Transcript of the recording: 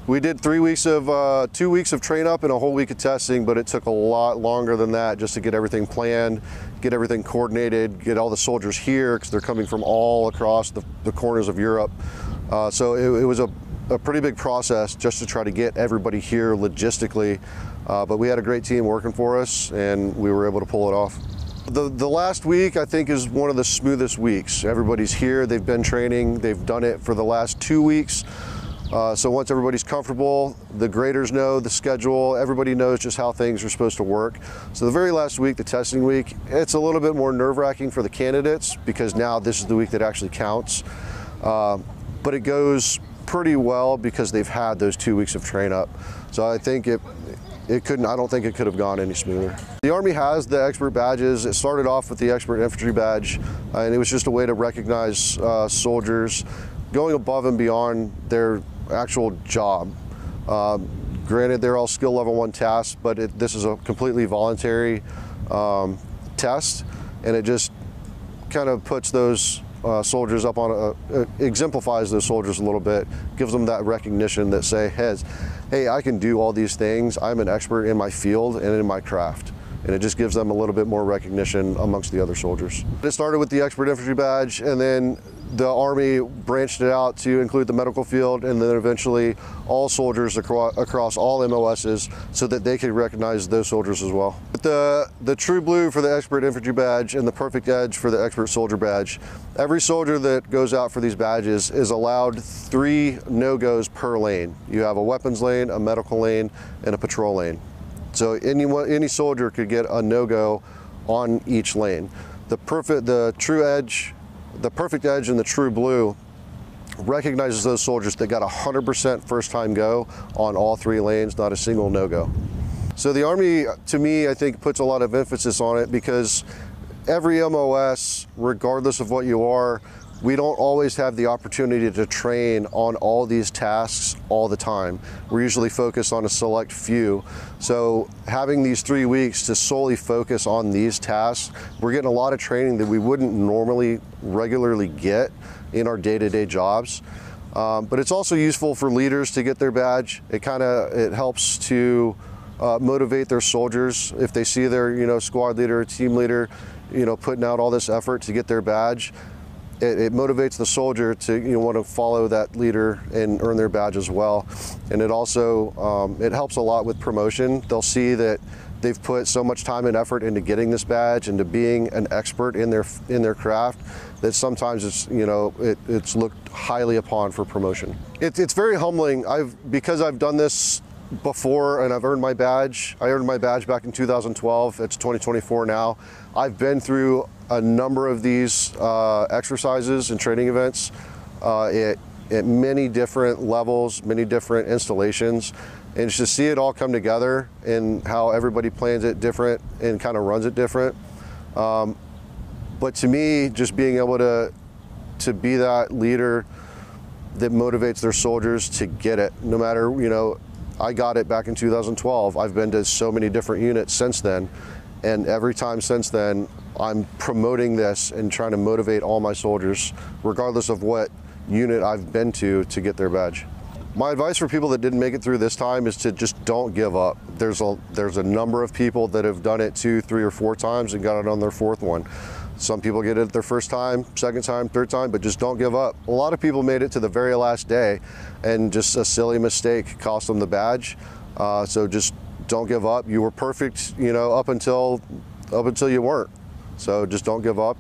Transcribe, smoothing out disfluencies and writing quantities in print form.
We did 3 weeks of 2 weeks of train up and a whole week of testing, but it took a lot longer than that just to get everything planned, get everything coordinated, get all the soldiers here because they're coming from all across the corners of Europe. So it was a pretty big process just to try to get everybody here logistically, but we had a great team working for us and we were able to pull it off. The last week I think is one of the smoothest weeks. Everybody's here, they've been training, they've done it for the last 2 weeks. So once everybody's comfortable, the graders know the schedule, everybody knows just how things are supposed to work. So the very last week, the testing week, it's a little bit more nerve-wracking for the candidates because now this is the week that actually counts. But it goes pretty well because they've had those 2 weeks of train up. So I think I don't think it could have gone any smoother. The Army has the expert badges. It started off with the expert infantry badge, and it was just a way to recognize soldiers going above and beyond their actual job. Granted, they're all skill level 1 tasks, but this is a completely voluntary test, and it just kind of puts those soldiers up on exemplifies those soldiers a little bit, gives them that recognition that hey, I can do all these things. I'm an expert in my field and in my craft. And it just gives them a little bit more recognition amongst the other soldiers. It started with the expert infantry badge, and then the Army branched it out to include the medical field, and then eventually all soldiers across all MOSs so that they could recognize those soldiers as well. The true blue for the expert infantry badge and the perfect edge for the expert soldier badge, every soldier that goes out for these badges is allowed 3 no-goes per lane. You have a weapons lane, a medical lane, and a patrol lane. So any soldier could get a no-go on each lane. The perfect edge and the true blue recognizes those soldiers that got 100% first time go on all 3 lanes, not a single no-go. So the Army, to me, I think puts a lot of emphasis on it because every MOS, regardless of what you are, we don't always have the opportunity to train on all these tasks all the time. We're usually focused on a select few. So having these 3 weeks to solely focus on these tasks, we're getting a lot of training that we wouldn't normally regularly get in our day-to-day jobs. But it's also useful for leaders to get their badge. It helps to motivate their soldiers if they see their squad leader or team leader putting out all this effort to get their badge. It motivates the soldier to want to follow that leader and earn their badge as well. And it also it helps a lot with promotion. They'll see that they've put so much time and effort into getting this badge and to being an expert in their craft that sometimes it's looked highly upon for promotion. It's very humbling. Because I've done this before and I've earned my badge. I earned my badge back in 2012. It's 2024 now. I've been through a number of these exercises and training events at many different levels, many different installations, and just to see it all come together and how everybody plans it different and kind of runs it different. But to me, just being able to be that leader that motivates their soldiers to get it, no matter, I got it back in 2012. I've been to so many different units since then, and every time since then, I'm promoting this and trying to motivate all my soldiers, regardless of what unit I've been to get their badge. My advice for people that didn't make it through this time is to just don't give up. There's a number of people that have done it 2, 3, or 4 times and got it on their 4th one. Some people get it their first time, second time, third time, but just don't give up. A lot of people made it to the very last day and just a silly mistake cost them the badge. So just don't give up. You were perfect, up until you weren't. So just don't give up.